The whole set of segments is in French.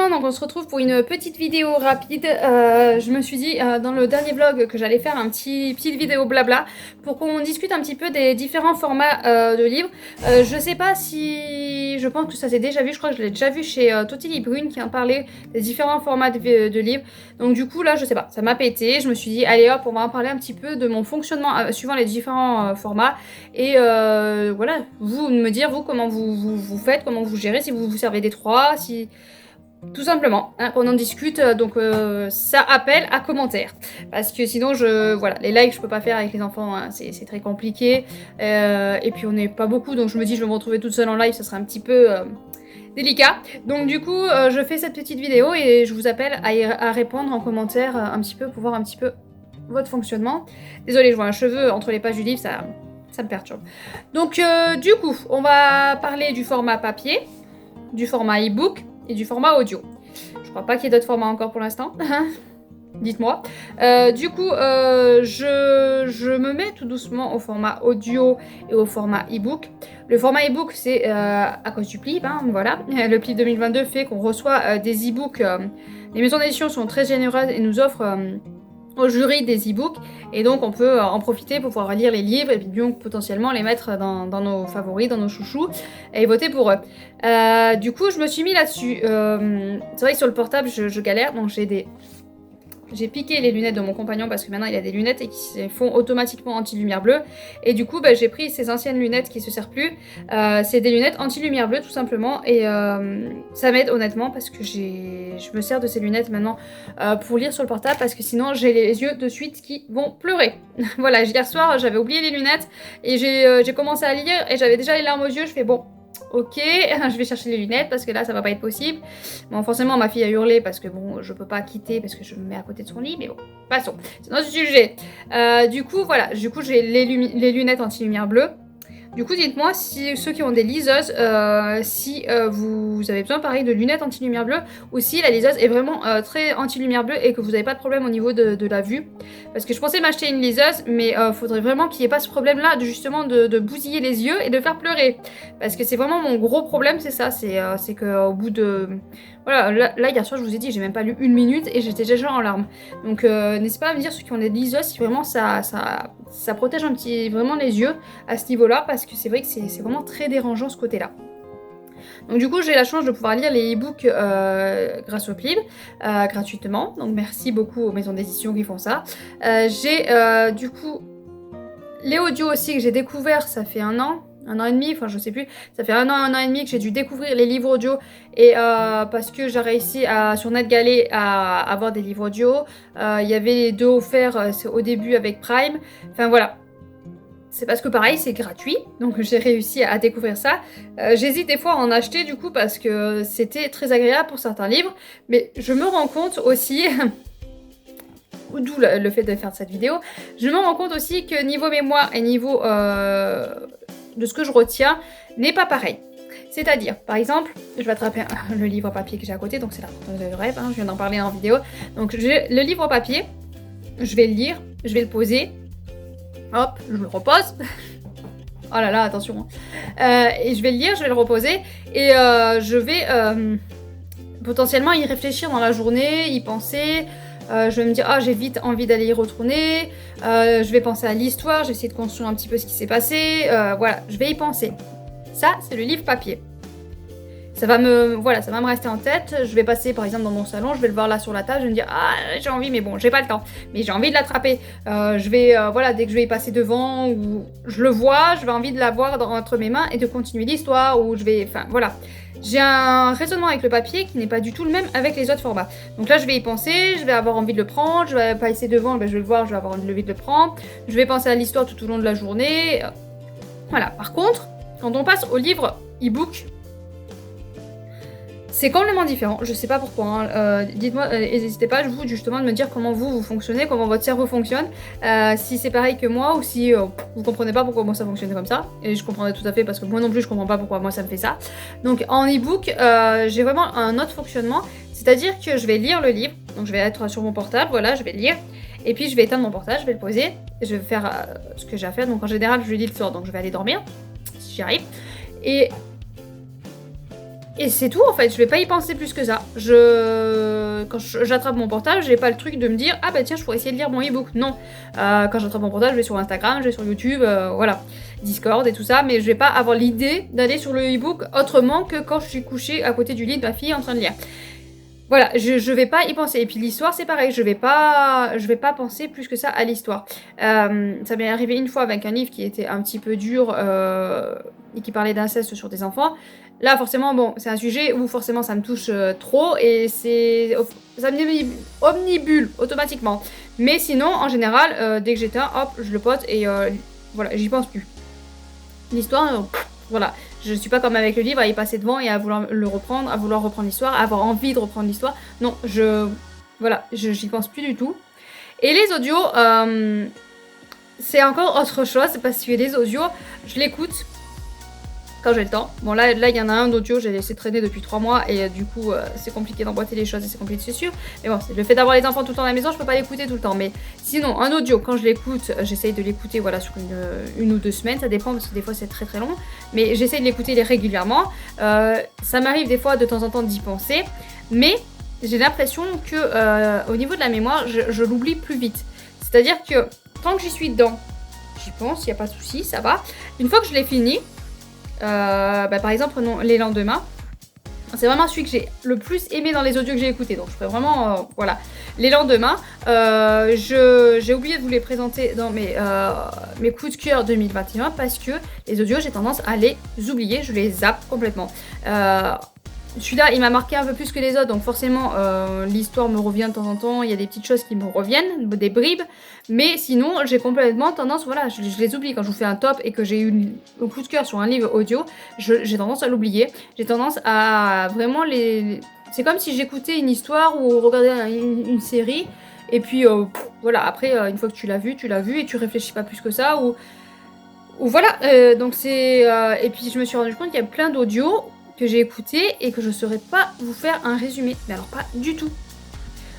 matin, donc on se retrouve pour une petite vidéo rapide. Je me suis dit dans le dernier vlog que j'allais faire un petite vidéo blabla pour qu'on discute un petit peu des différents formats de livres. Je sais pas si... Je pense que ça s'est déjà vu, je crois que je l'ai déjà vu chez Totili Brune qui en parlait des différents formats de livres. Donc du coup là je sais pas, ça m'a pété, je me suis dit allez hop on va en parler un petit peu de mon fonctionnement suivant les différents formats. Et voilà, vous me dire vous comment vous faites, comment vous gérez, si vous vous servez des trois, si... Tout simplement, hein, qu'on en discute, donc ça appelle à commentaires. Parce que sinon, voilà, les lives, je peux pas faire avec les enfants, hein, c'est très compliqué. Et puis on n'est pas beaucoup, donc je me dis, je vais me retrouver toute seule en live, ça sera un petit peu délicat. Donc du coup, je fais cette petite vidéo et je vous appelle à répondre en commentaire un petit peu pour voir un petit peu votre fonctionnement. Désolée, je vois un cheveu entre les pages du livre, ça me perturbe. Donc du coup, on va parler du format papier, du format e-book et du format audio. Je crois pas qu'il y ait d'autres formats encore pour l'instant. Dites-moi. Du coup, je me mets tout doucement au format audio et au format e-book. Le format e-book, c'est à cause du PLIB, hein, voilà. Le PLIB 2022 fait qu'on reçoit des e-books. Les maisons d'édition sont très généreuses et nous offrent au jury des e-books, et donc on peut en profiter pour pouvoir lire les livres et puis donc potentiellement les mettre dans nos favoris, dans nos chouchous et voter pour eux. Du coup je me suis mis là-dessus. C'est vrai que sur le portable je galère, donc j'ai piqué les lunettes de mon compagnon parce que maintenant il a des lunettes et qui se font automatiquement anti-lumière bleue. Et du coup, j'ai pris ses anciennes lunettes qui se servent plus. C'est des lunettes anti-lumière bleue tout simplement. Et ça m'aide honnêtement parce que je me sers de ces lunettes maintenant pour lire sur le portable parce que sinon j'ai les yeux de suite qui vont pleurer. Voilà, hier soir j'avais oublié les lunettes et j'ai commencé à lire et j'avais déjà les larmes aux yeux. Je fais bon. Ok, je vais chercher les lunettes parce que là ça va pas être possible. Bon, forcément ma fille a hurlé parce que bon, je peux pas quitter parce que je me mets à côté de son lit, mais bon, passons, c'est notre sujet. Du coup, voilà, j'ai les lunettes anti-lumière bleue. Du coup, dites-moi si ceux qui ont des liseuses, si vous avez besoin pareil de lunettes anti-lumière bleue ou si la liseuse est vraiment très anti-lumière bleue et que vous n'avez pas de problème au niveau de la vue. Parce que je pensais m'acheter une liseuse, mais faudrait vraiment qu'il n'y ait pas ce problème-là justement de bousiller les yeux et de faire pleurer. Parce que c'est vraiment mon gros problème, c'est ça, c'est qu'au bout de... Voilà, là hier soir je vous ai dit, j'ai même pas lu 1 minute et j'étais déjà en larmes. Donc n'hésitez pas à me dire ceux qui ont des liseuses si vraiment ça protège un petit vraiment les yeux à ce niveau-là parce que c'est vrai que c'est vraiment très dérangeant ce côté-là. Donc du coup j'ai la chance de pouvoir lire les e-books grâce au PLIB gratuitement. Donc merci beaucoup aux maisons d'édition qui font ça. J'ai du coup les audios aussi que j'ai découvert, ça fait 1 an et demi, enfin je sais plus, ça fait 1 an et demi que j'ai dû découvrir les livres audio et parce que j'ai réussi sur NetGalley à avoir des livres audio. Il y avait les 2 offerts au début avec Prime, enfin voilà. C'est parce que pareil, c'est gratuit, donc j'ai réussi à découvrir ça. J'hésite des fois à en acheter du coup parce que c'était très agréable pour certains livres, mais je me rends compte aussi... D'où le fait de faire cette vidéo, je me rends compte aussi que niveau mémoire et niveau de ce que je retiens n'est pas pareil. C'est-à-dire, par exemple, je vais attraper le livre papier que j'ai à côté, donc c'est la porteuse de rêve, hein, je viens d'en parler en vidéo. Donc j'ai le livre papier, je vais le lire, je vais le poser, hop, je le repose. Oh là là, attention. Et je vais le lire, je vais le reposer, et je vais potentiellement y réfléchir dans la journée, y penser... je vais me dire, ah j'ai vite envie d'aller y retourner, je vais penser à l'histoire, je vais essayer de construire un petit peu ce qui s'est passé, voilà, je vais y penser. Ça, c'est le livre papier. Ça va me rester en tête, je vais passer par exemple dans mon salon, je vais le voir là sur la table, je vais me dire, ah j'ai envie, mais bon, j'ai pas le temps, mais j'ai envie de l'attraper. Je vais, voilà, dès que je vais y passer devant, ou je le vois, je vais envie de l'avoir entre mes mains et de continuer l'histoire, ou je vais, enfin voilà. J'ai un raisonnement avec le papier qui n'est pas du tout le même avec les autres formats. Donc là, je vais y penser, je vais avoir envie de le prendre, je vais passer devant, je vais le voir, je vais avoir envie de le prendre. Je vais penser à l'histoire tout au long de la journée. Voilà. Par contre, quand on passe au livre e-book, c'est complètement différent. Je sais pas pourquoi. Hein. Dites-moi, n'hésitez pas, vous, justement, de me dire comment vous fonctionnez, comment votre cerveau fonctionne. Si c'est pareil que moi ou si vous comprenez pas pourquoi moi ça fonctionne comme ça. Et je comprendrai tout à fait parce que moi non plus je comprends pas pourquoi moi ça me fait ça. Donc en e-book, j'ai vraiment un autre fonctionnement. C'est-à-dire que je vais lire le livre. Donc je vais être sur mon portable, voilà, je vais le lire. Et puis je vais éteindre mon portable, je vais le poser. Et je vais faire ce que j'ai à faire. Donc en général, je lis le soir, donc je vais aller dormir, si j'y arrive. Et Et c'est tout en fait, je vais pas y penser plus que ça. Quand j'attrape mon portable, j'ai pas le truc de me dire ah bah tiens je pourrais essayer de lire mon e-book. Non, quand j'attrape mon portable, je vais sur Instagram, je vais sur YouTube, voilà, Discord et tout ça, mais je vais pas avoir l'idée d'aller sur le e-book autrement que quand je suis couchée à côté du lit de ma fille en train de lire. Voilà, je vais pas y penser. Et puis l'histoire, c'est pareil, je vais pas penser plus que ça à l'histoire. Ça m'est arrivé une fois avec un livre qui était un petit peu dur et qui parlait d'inceste sur des enfants. Là, forcément, bon, c'est un sujet où forcément ça me touche trop et ça me omnibule automatiquement. Mais sinon, en général, dès que j'éteins, hop, je le pote et voilà, j'y pense plus. L'histoire, voilà. Je ne suis pas comme avec le livre à y passer devant et à vouloir le reprendre, à vouloir reprendre l'histoire, à avoir envie de reprendre l'histoire. Non, voilà, j'y pense plus du tout. Et les audios, c'est encore autre chose parce que les audios, je l'écoute quand j'ai le temps. Bon là il y en a un d'audio, j'ai laissé traîner depuis 3 mois et du coup c'est compliqué d'emboîter les choses et c'est compliqué, c'est sûr. Mais bon, le fait d'avoir les enfants tout le temps à la maison, je peux pas l'écouter tout le temps. Mais sinon, un audio, quand je l'écoute, j'essaye de l'écouter voilà, sur une ou 2 semaines, ça dépend parce que des fois c'est très très long. Mais j'essaye de l'écouter régulièrement. Ça m'arrive des fois de temps en temps d'y penser. Mais j'ai l'impression que au niveau de la mémoire, je l'oublie plus vite. C'est-à-dire que tant que j'y suis dedans, j'y pense, il n'y a pas de souci, ça va. Une fois que je l'ai fini, par exemple, prenons Les Lendemains. C'est vraiment celui que j'ai le plus aimé dans les audios que j'ai écoutés. Donc je ferai vraiment, voilà. Les Lendemains, j'ai oublié de vous les présenter dans mes coups de cœur 2021 parce que les audios, j'ai tendance à les oublier, je les zappe complètement. Celui-là, il m'a marqué un peu plus que les autres, donc forcément, l'histoire me revient de temps en temps, il y a des petites choses qui me reviennent, des bribes, mais sinon, j'ai complètement tendance, voilà, je les oublie. Quand je vous fais un top et que j'ai eu un coup de cœur sur un livre audio, j'ai tendance à l'oublier, j'ai tendance à vraiment C'est comme si j'écoutais une histoire ou regardais une série, et puis, voilà, après, une fois que tu l'as vu, et tu réfléchis pas plus que ça, ou voilà, donc c'est... et puis, je me suis rendu compte qu'il y a plein d'audios que j'ai écouté et que je ne saurais pas vous faire un résumé. Mais alors pas du tout.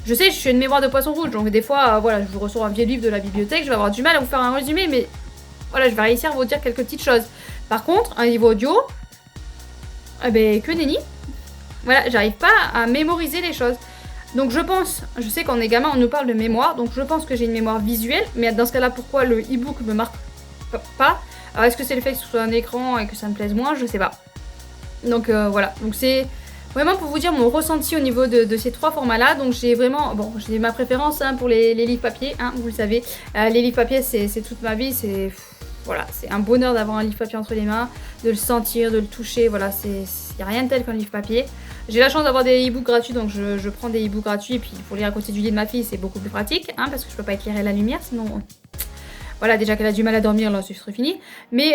Je sais, je suis une mémoire de poisson rouge, donc des fois, voilà, je vous ressors un vieux livre de la bibliothèque, je vais avoir du mal à vous faire un résumé, mais voilà, je vais réussir à vous dire quelques petites choses. Par contre, un livre audio, eh ben, que nenni. Voilà, j'arrive pas à mémoriser les choses. Donc je sais qu'en est gamin, on nous parle de mémoire, donc je pense que j'ai une mémoire visuelle, mais dans ce cas-là, pourquoi le e-book me marque pas? Alors est-ce que c'est le fait que ce soit un écran et que ça me plaise moins? Je sais pas. Donc voilà, donc c'est vraiment pour vous dire mon ressenti au niveau de ces 3 formats-là. Donc j'ai vraiment, bon, j'ai ma préférence pour les livres papier, vous le savez. Les livres papier, c'est toute ma vie, voilà, c'est un bonheur d'avoir un livre papier entre les mains, de le sentir, de le toucher, voilà, il n'y a rien de tel qu'un livre papier. J'ai la chance d'avoir des e-books gratuits, donc je prends des e-books gratuits, et puis pour lire à côté du lit de ma fille, c'est beaucoup plus pratique, parce que je peux pas éclairer la lumière, sinon... Voilà, déjà qu'elle a du mal à dormir, là, ce serait fini. Mais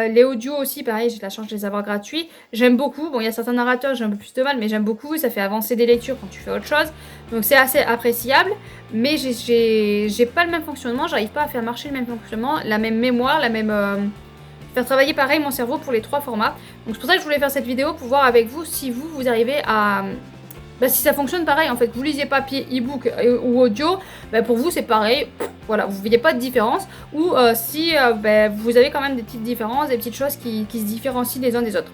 les audios aussi, pareil, j'ai la chance de les avoir gratuits. J'aime beaucoup. Bon, il y a certains narrateurs, j'ai un peu plus de mal, mais j'aime beaucoup. Ça fait avancer des lectures quand tu fais autre chose. Donc, c'est assez appréciable. Mais j'ai pas le même fonctionnement. J'arrive pas à faire marcher le même fonctionnement, la même mémoire, faire travailler pareil mon cerveau pour les 3 formats. Donc, c'est pour ça que je voulais faire cette vidéo pour voir avec vous si vous arrivez à... si ça fonctionne pareil, en fait, vous lisiez papier, e-book ou audio, pour vous c'est pareil, voilà, vous ne voyez pas de différence, ou si vous avez quand même des petites différences, des petites choses qui se différencient les uns des autres.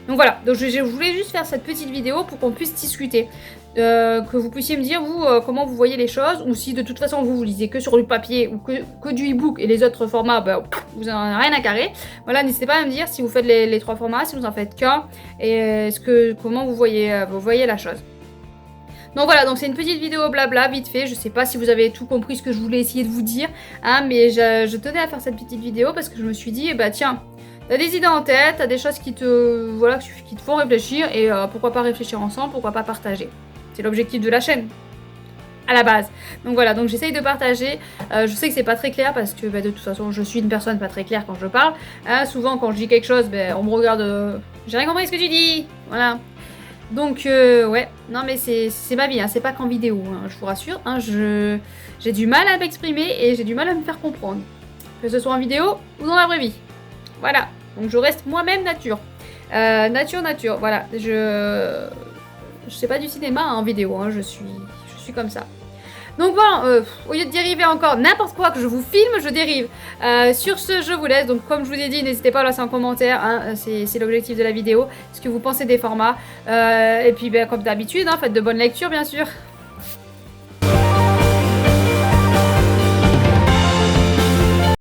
Donc voilà, donc je voulais juste faire cette petite vidéo pour qu'on puisse discuter, que vous puissiez me dire vous comment vous voyez les choses, ou si de toute façon vous lisez que sur du papier ou que du e-book et les autres formats, vous n'en avez rien à carrer. Voilà, n'hésitez pas à me dire si vous faites les 3 formats, si vous en faites qu'un, et comment vous voyez la chose. Donc voilà, donc c'est une petite vidéo blabla, vite fait. Je sais pas si vous avez tout compris ce que je voulais essayer de vous dire, mais je tenais à faire cette petite vidéo parce que je me suis dit, tiens, t'as des idées en tête, t'as des choses qui te font réfléchir, et pourquoi pas réfléchir ensemble, pourquoi pas partager. C'est l'objectif de la chaîne, à la base. Donc voilà, donc j'essaye de partager. Je sais que c'est pas très clair parce que de toute façon, je suis une personne pas très claire quand je parle. Souvent, quand je dis quelque chose, on me regarde, j'ai rien compris ce que tu dis, voilà. Donc ouais, non mais c'est ma vie, c'est pas qu'en vidéo, je vous rassure, j'ai du mal à m'exprimer et j'ai du mal à me faire comprendre, que ce soit en vidéo ou dans la vraie vie. Voilà, donc je reste moi-même nature. Nature, voilà, je sais pas du cinéma en vidéo, je suis comme ça. Donc bon, au lieu de dériver encore n'importe quoi que je vous filme, je dérive. Sur ce, je vous laisse. Donc comme je vous ai dit, n'hésitez pas à laisser un commentaire. Hein, c'est l'objectif de la vidéo. Ce que vous pensez des formats. Et puis comme d'habitude, hein, faites de bonnes lectures bien sûr.